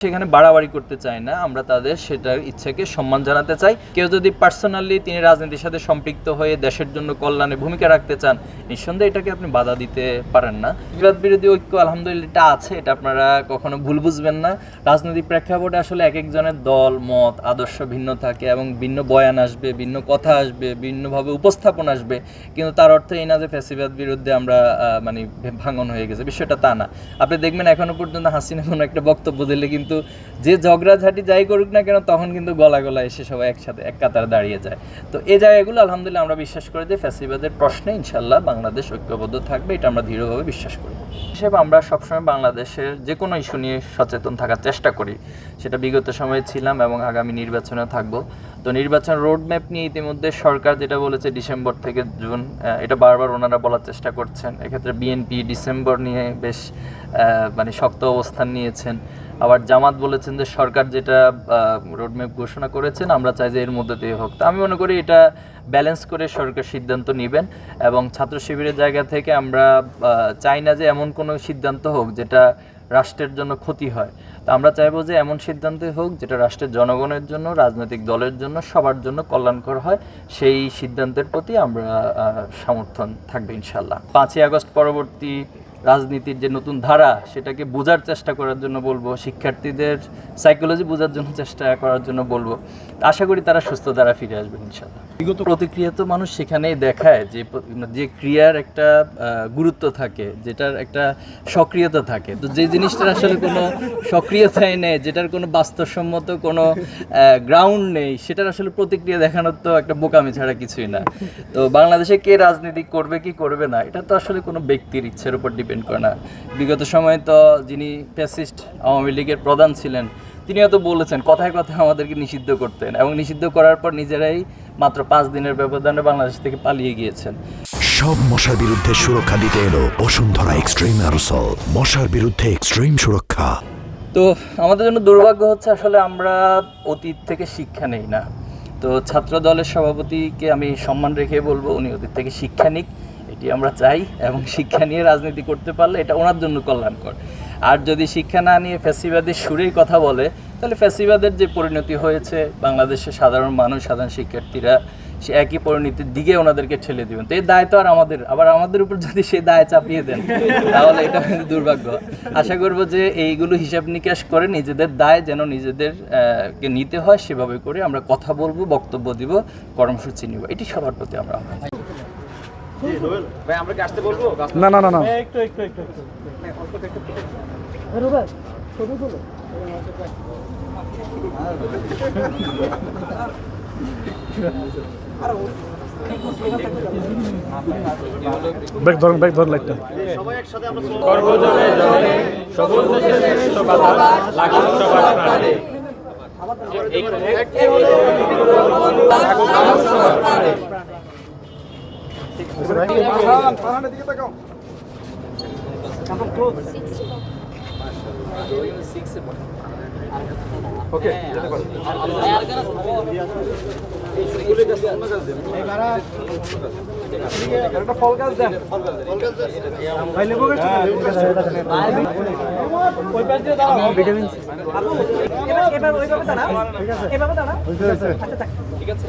সেখানে বাড়াবাড়ি করতে চাই না, আমরা তাদের সেটার ইচ্ছাকে সম্মান জানাতে চাই। কেউ যদি পার্সোনালি তিনি রাজনীতির সাথে সম্পৃক্ত হয়ে দেশের জন্য কল্যাণে ভূমিকা রাখতে চান, নিঃসন্দেহে এটাকে আপনি বাধা দিতে পারেন না। বিবাদ বিরোধী ঐক্য আলহামদুলিল্লাহ এটা আছে, এটা আপনারা কখনো ভুল বুঝবেন না। রাজনৈতিক প্রেক্ষাপটে আসলে এক একজনের দল মত আদর্শ ভিন্ন থাকে এবং ভিন্ন বয়ান আসবে, ভিন্ন কথা আসবে, ভিন্নভাবে উপস্থাপন আসবে, কিন্তু তার অর্থ এই না যে ফ্যাসিবাদ বিরুদ্ধে আমরা মানে ভাঙন হয়ে গেছে, বিষয়টা তা না। আপনি দেখবেন এখনো পর্যন্ত হাসিনা কোনো একটা বক্তব্য দিলে কিন্তু যে ঝগড়াঝাটি যাই করুক না কেন তখন কিন্তু গলা এসে সবাই একসাথে এক কাতারে দাঁড়িয়ে যায়। তো এই জায়গাগুলো আলহামদুলিল্লাহ আমরা বিশ্বাস করি যে ফ্যাসিবাদের প্রশ্নে ইনশাল্লাহ বাংলাদেশ ঐক্যবদ্ধ থাকবে, এটা আমরা দৃঢ়ভাবে বিশ্বাস করি। হিসেবে আমরা সবসময় বাংলাদেশের যে কোনো ইস্যু নিয়ে সচেতন থাকার চেষ্টা করি, সেটা বিগত সময়ে ছিলাম এবং আগামী নির্বাচনে থাকবো। তো নির্বাচন রোডম্যাপ নিয়ে ইতিমধ্যে সরকার যেটা বলেছে ডিসেম্বর থেকে জুন, এটা বারবার ওনারা বলার চেষ্টা করছেন। এক্ষেত্রে বিএনপি ডিসেম্বর নিয়ে বেশ মানে শক্ত অবস্থান নিয়েছেন। আবার জামাত বলেছেন যে সরকার যেটা রোডম্যাপ ঘোষণা করেছেন আমরা চাই যে এর মধ্যে দিয়ে হোক। তো আমি মনে করি এটা ব্যালেন্স করে সরকার সিদ্ধান্ত নেবেন এবং ছাত্র শিবিরের জায়গা থেকে আমরা চাই না যে এমন কোনো সিদ্ধান্ত হোক যেটা রাষ্ট্রের জন্য ক্ষতি হয়। তো আমরা চাইবো যে এমন সিদ্ধান্তই হোক যেটা রাষ্ট্রের জনগণের জন্য, রাজনৈতিক দলের জন্য, সবার জন্য কল্যাণকর হয়। সেই সিদ্ধান্তের প্রতি আমরা সমর্থন থাকবে ইনশাল্লাহ। 5ই আগস্ট পরবর্তী রাজনীতির যে নতুন ধারা সেটাকে বোঝার চেষ্টা করার জন্য বলবো, শিক্ষার্থীদের সাইকোলজি বোঝার জন্য চেষ্টা করার জন্য বলবো। আশা করি তারা সুস্থ ধারা ফিরে আসবেন ইনশাল্লাহ। বিগত প্রতিক্রিয়া তো মানুষ সেখানেই দেখায় যে ক্রিয়ার একটা গুরুত্ব থাকে, যেটার একটা সক্রিয়তা থাকে। তো যে জিনিসটার আসলে কোনো সক্রিয়তাই নেই, যেটার কোনো বাস্তবসম্মত কোনো গ্রাউন্ড নেই, সেটার আসলে প্রতিক্রিয়া দেখানোর তো একটা বোকামি ছাড়া কিছুই না। তো বাংলাদেশে কে রাজনীতি করবে কি করবে না এটা তো আসলে কোনো ব্যক্তির ইচ্ছের উপর ডিপেন্ড করে না। বিগত সময়ে তো যিনি ফ্যাসিস্ট আওয়ামী লীগের প্রধান ছিলেন তিনিও তো বলেছেন কথায় কথায় আমাদেরকে নিষিদ্ধ করতেন, এবং নিষিদ্ধ করার পর নিজেরাই মাত্র 5 দিনের ব্যবধানে বাংলাদেশ থেকে পালিয়ে গিয়েছেন। সব মশার বিরুদ্ধে সুরক্ষা দিতে এলো বসুন্ধরা এক্সট্রিম অ্যারোসল, মশার বিরুদ্ধে এক্সট্রিম সুরক্ষা। তো আমাদের জন্য দুর্ভাগ্য হচ্ছে আসলে আমরা অতীত থেকে শিক্ষা নেই না। তো ছাত্র দলের সভাপতিকে আমি সম্মান রেখে বলবো উনি অতীত থেকে শিক্ষা নিক, এটি আমরা চাই, এবং শিক্ষা নিয়ে রাজনীতি করতে পারলে এটা ওনার জন্য কল্যাণকর। আর যদি শিক্ষা না নিয়ে ফ্যাসিবাদের সুরেই কথা বলে তাহলে ফ্যাসিবাদের যে পরিণতি হয়েছে বাংলাদেশের সাধারণ মানুষ, সাধারণ শিক্ষার্থীরা সে একই পরিণতির দিকে ওনাদেরকে ঠেলে দেবেন। তো এই দায় তো আর আমাদের উপর যদি সেই দায় চাপিয়ে দেন তাহলে এটা কিন্তু দুর্ভাগ্য। আশা করবো যে এইগুলো হিসাব নিকাশ করে নিজেদের দায় যেন নিজেদেরকে নিতে হয়, সেভাবে করে আমরা কথা বলবো, বক্তব্য দিব, কর্মসূচি নিব, এটি সবার প্রতি আমরা ভাই আমরা কি আসতে বলবো? না না না না একটু ব্যাগ ধরুন লাইটটা। সবাই একসাথে আমরা কর্মজনে জনে সবুজ দেশে সবাই লাগুন সবার প্রাণে ওকে যেতে পারি। একটা ফল গাছ দেন, ভাই লেবু গাছ ওই পাশ দিয়ে দাও, ভিটামিন সি এবার ওইভাবে দাঁড়াও, ঠিক আছে এভাবে দাঁড়াও, ঠিক আছে ঠিক আছে।